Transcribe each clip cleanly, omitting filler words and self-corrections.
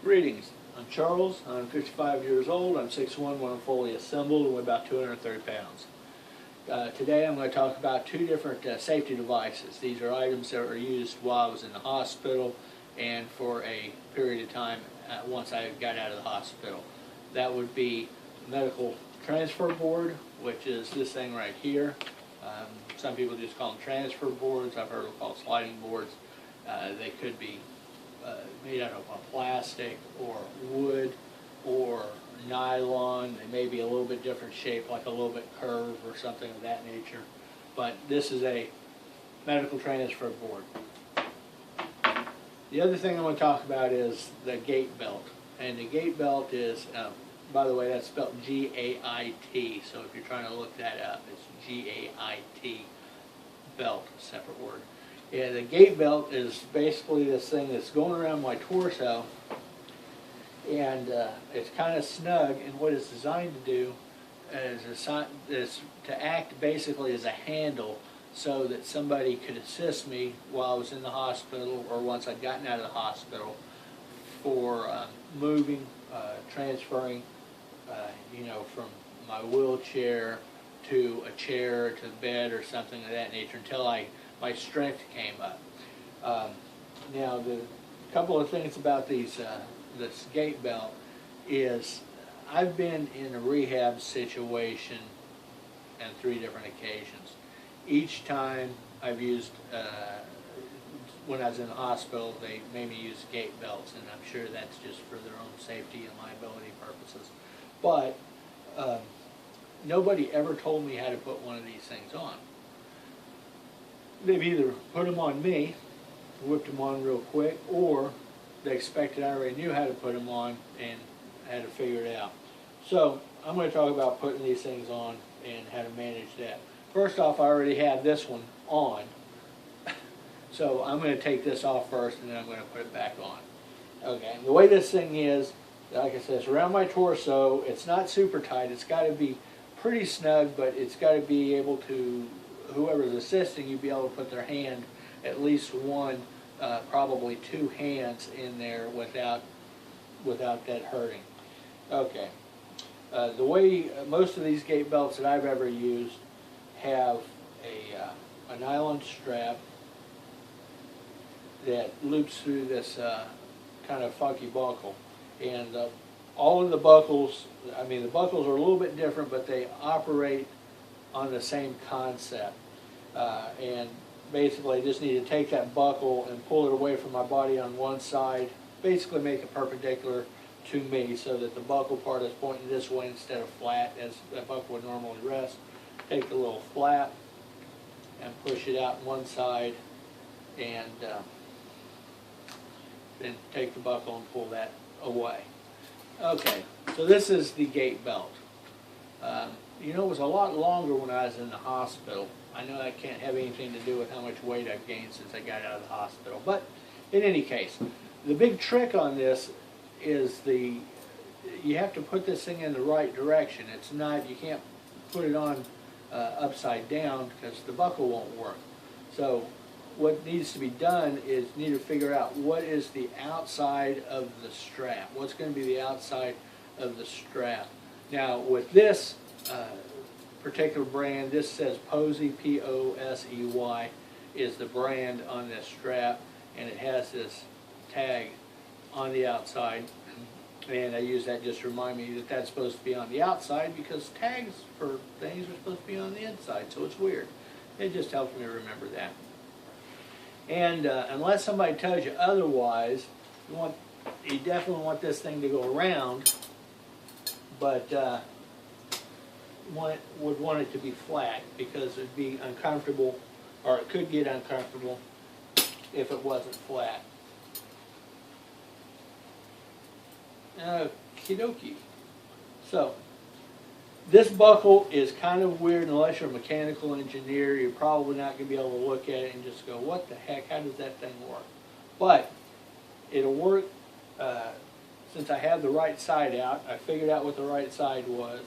Greetings, I'm Charles, I'm 55 years old, I'm 6'1" when I'm fully assembled and weigh about 230 pounds. Today I'm going to talk about two different safety devices. These are items that were used while I was in the hospital and for a period of time once I got out of the hospital. That would be medical transfer board, which is this thing right here. Some people just call them transfer boards. I've heard them called sliding boards. They could be made out of plastic or wood or nylon. They may be a little bit different shape, like a little bit curved or something of that nature. But this is a medical transfer board. The other thing I want to talk about is the Gait Belt. And the Gait Belt is, by the way, that's spelled G-A-I-T. So if you're trying to look that up, it's G-A-I-T, belt, separate word. Yeah, the Gait Belt is basically this thing that's going around my torso, and it's kind of snug, and what it's designed to do is to act basically as a handle so that somebody could assist me while I was in the hospital or once I'd gotten out of the hospital for moving, transferring, from my wheelchair to a chair to the bed or something of that nature until my strength came up. Now, the couple of things about this Gait Belt is I've been in a rehab situation on 3 different occasions. Each time I've used, when I was in the hospital, they made me use Gait Belts, and I'm sure that's just for their own safety and liability purposes. But nobody ever told me how to put one of these things on. They've either put them on me, whipped them on real quick, or they expected I already knew how to put them on and had to figure it out. So I'm going to talk about putting these things on and how to manage that. First off, I already have this one on, so I'm going to take this off first and then I'm going to put it back on. Okay, and the way this thing is, like I said, it's around my torso. It's not super tight. It's got to be pretty snug, but it's got to be able to, whoever's assisting you, be able to put their hand, at least one, probably 2 hands in there without that hurting. Okay. The way most of these Gait Belts that I've ever used have a nylon strap that loops through this kind of funky buckle. And all of the buckles, the buckles are a little bit different, but they operate on the same concept. And basically I just need to take that buckle and pull it away from my body on one side, basically make it perpendicular to me so that the buckle part is pointing this way instead of flat as the buckle would normally rest. Take the little flap and push it out one side, and then take the buckle and pull that away. Okay, so this is the Gait Belt. It was a lot longer when I was in the hospital. I know that can't have anything to do with how much weight I've gained since I got out of the hospital. But in any case, the big trick on this is you have to put this thing in the right direction. It's not, you can't put it on upside down because the buckle won't work. So what needs to be done is you need to figure out what is the outside of the strap. What's going to be the outside of the strap. Now with this particular brand, this says Posey, P-O-S-E-Y, is the brand on this strap, and it has this tag on the outside, and I use that just to remind me that that's supposed to be on the outside because tags for things are supposed to be on the inside, so it's weird. It just helps me remember that. And unless somebody tells you otherwise, you definitely want this thing to go around, but would want it to be flat because it'd be uncomfortable, or it could get uncomfortable if it wasn't flat. Okie dokie. So this buckle is kind of weird unless you're a mechanical engineer. You're probably not going to be able to look at it and just go, what the heck, how does that thing work? But it'll work since I have the right side out. I figured out what the right side was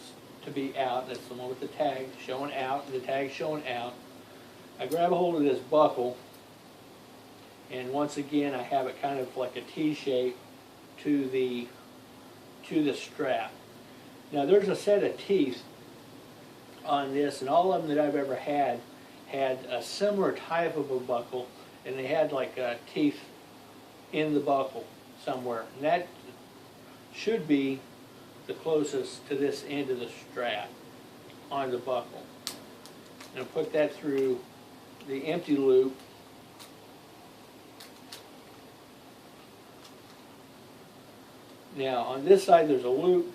to be out. That's the one with the tag showing out, and the tag showing out. I grab a hold of this buckle, and once again I have it kind of like a T shape to the strap. Now there's a set of teeth on this, and all of them that I've ever had a similar type of a buckle, and they had like teeth in the buckle somewhere, and that should be the closest to this end of the strap on the buckle. And put that through the empty loop. Now on this side there's a loop,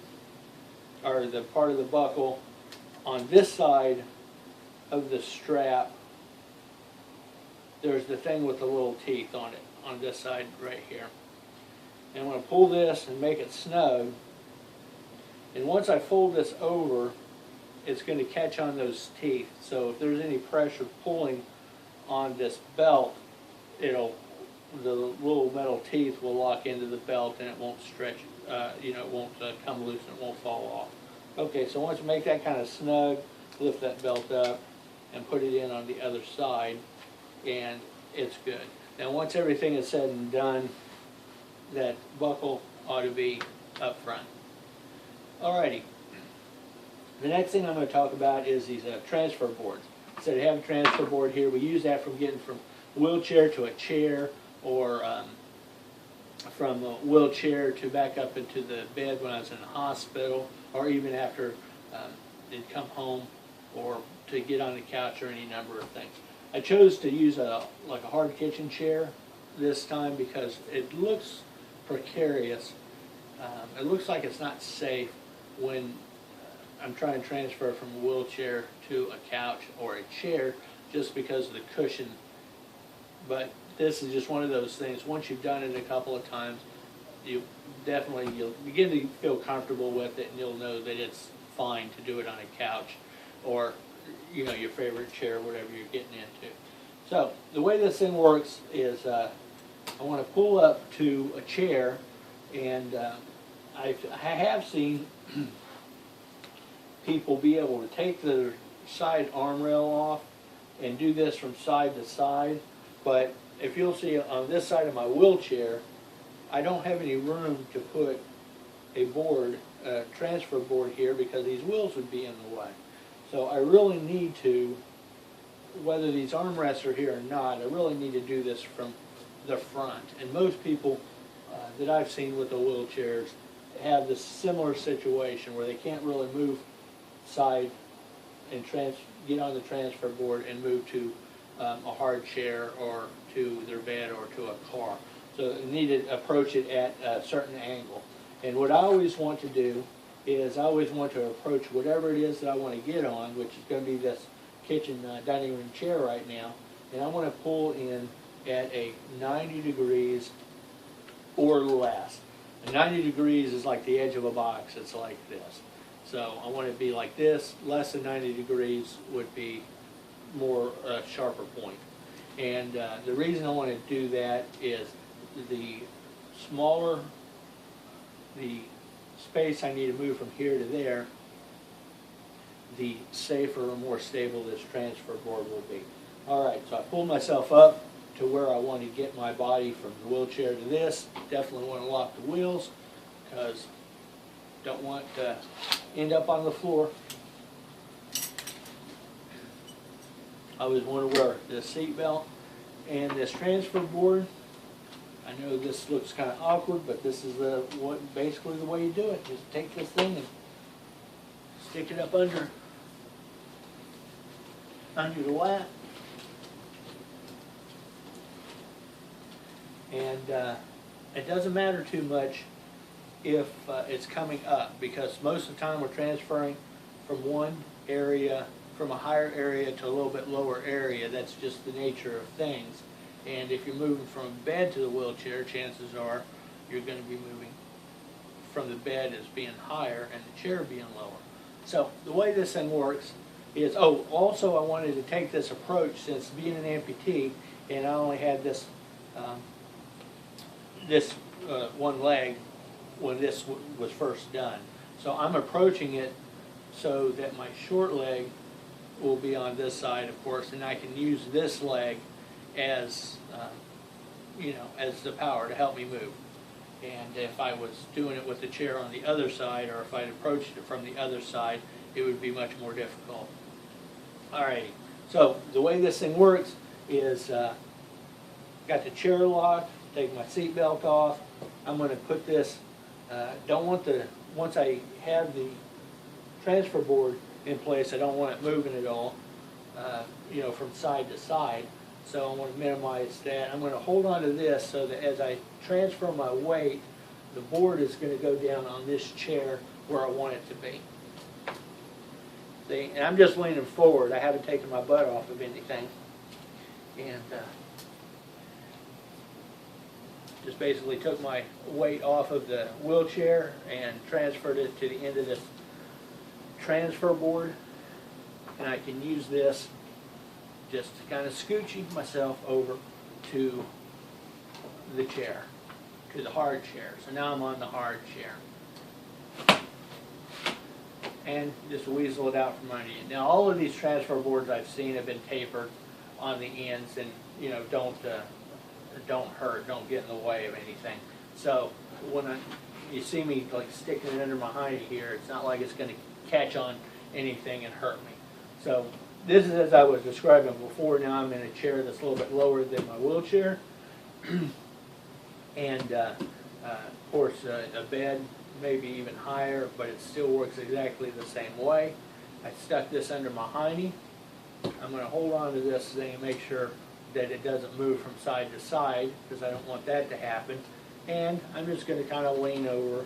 or the part of the buckle. On this side of the strap there's the thing with the little teeth on it, on this side right here. And I'm going to pull this and make it snug, and once I fold this over, it's going to catch on those teeth. So if there's any pressure pulling on this belt, the little metal teeth will lock into the belt and it won't stretch, it won't come loose and it won't fall off. Okay, so once you make that kind of snug, lift that belt up and put it in on the other side, and it's good. Now once everything is said and done, that buckle ought to be up front. Alrighty. The next thing I'm going to talk about is these transfer boards. So I have a transfer board here. We use that from getting from wheelchair to a chair, or from a wheelchair to back up into the bed when I was in the hospital, or even after they'd come home, or to get on the couch, or any number of things. I chose to use like a hard kitchen chair this time because it looks precarious. It looks like it's not safe when I'm trying to transfer from a wheelchair to a couch or a chair, just because of the cushion. But this is just one of those things. Once you've done it a couple of times, you'll begin to feel comfortable with it, and you'll know that it's fine to do it on a couch, or your favorite chair, whatever you're getting into. So the way this thing works is I want to pull up to a chair, and I have seen people be able to take their side arm rail off and do this from side to side, but if you'll see on this side of my wheelchair, I don't have any room to put a transfer board here, because these wheels would be in the way. So I really need to, whether these armrests are here or not, I really need to do this from the front. And most people that I've seen with the wheelchairs have this similar situation where they can't really move side and get on the transfer board and move to a hard chair, or to their bed, or to a car. So you need to approach it at a certain angle. And what I always want to do is I always want to approach whatever it is that I want to get on, which is going to be this kitchen dining room chair right now, and I want to pull in at a 90 degrees or less. And 90 degrees is like the edge of a box. It's like this. So I want it to be like this. Less than 90 degrees would be more sharper point. And the reason I want to do that is the smaller the space I need to move from here to there, the safer or more stable this transfer board will be. Alright, so I pulled myself up to where I want to get my body from the wheelchair to this. Definitely want to lock the wheels, because don't want to end up on the floor. I always want to wear this seat belt and this transfer board. I know this looks kind of awkward, but this is basically the way you do it. Just take this thing and stick it up under the lap. And it doesn't matter too much if it's coming up, because most of the time we're transferring from one area, from a higher area to a little bit lower area. That's just the nature of things. And if you're moving from bed to the wheelchair, chances are you're going to be moving from the bed as being higher and the chair being lower. So the way this thing works is, also I wanted to take this approach, since being an amputee and I only had this one leg when this was first done. So I'm approaching it so that my short leg will be on this side, of course, and I can use this leg as as the power to help me move. And if I was doing it with the chair on the other side, or if I'd approached it from the other side, it would be much more difficult. Alrighty, so the way this thing works is, got the chair locked, take my seat belt off. I'm going to put this, once I have the transfer board in place, I don't want it moving at all, from side to side. So I want to minimize that. I'm going to hold on to this so that as I transfer my weight, the board is going to go down on this chair where I want it to be. See, and I'm just leaning forward. I haven't taken my butt off of anything. And just basically took my weight off of the wheelchair and transferred it to the end of this transfer board. And I can use this just to kind of scoochie myself over to the chair, to the hard chair. So now I'm on the hard chair. And just weasel it out from under you. Now all of these transfer boards I've seen have been tapered on the ends, and don't hurt, don't get in the way of anything. So when you see me like sticking it under my hiney here, it's not like it's going to catch on anything and hurt me. So this is as I was describing before. Now I'm in a chair that's a little bit lower than my wheelchair. And of course a bed maybe even higher, but it still works exactly the same way. I stuck this under my hiney. I'm going to hold on to this thing and make sure that it doesn't move from side to side, because I don't want that to happen. And I'm just going to kind of lean over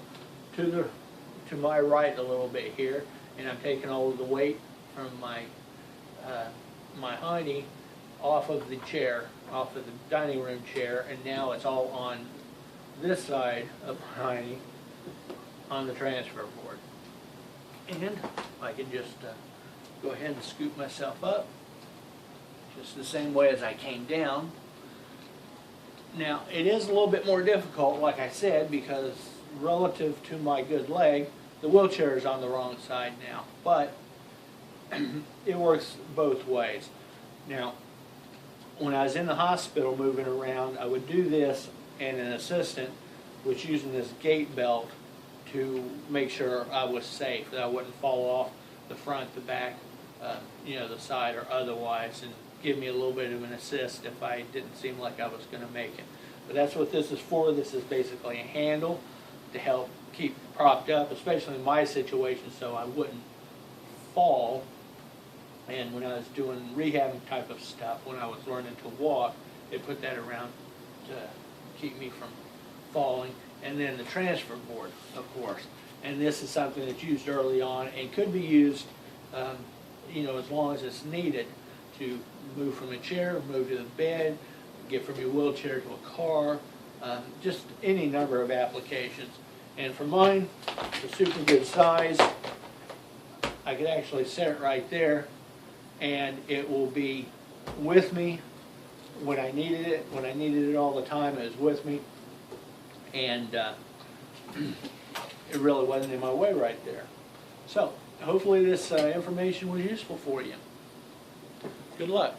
to my right a little bit here, and I'm taking all of the weight from my my hiney off of the chair, off of the dining room chair, and now it's all on this side of my hiney on the transfer board. And I can just go ahead and scoop myself up just the same way as I came down. Now it is a little bit more difficult, like I said, because relative to my good leg, the wheelchair is on the wrong side now, but it works both ways. Now, when I was in the hospital moving around, I would do this, and an assistant was using this gait belt to make sure I was safe, that I wouldn't fall off the front, the back, the side or otherwise, and give me a little bit of an assist if I didn't seem like I was going to make it. But that's what this is for. This is basically a handle to help keep propped up, especially in my situation, so I wouldn't fall. And when I was doing rehab type of stuff, when I was learning to walk, they put that around to keep me from falling. And then the transfer board, of course. And this is something that's used early on and could be used, as long as it's needed to move from a chair, move to the bed, get from your wheelchair to a car, just any number of applications. And for mine, it's a super good size. I could actually set it right there, and it will be with me when I needed it. When I needed it all the time, it was with me. And it really wasn't in my way right there. So hopefully this information was useful for you. Good luck.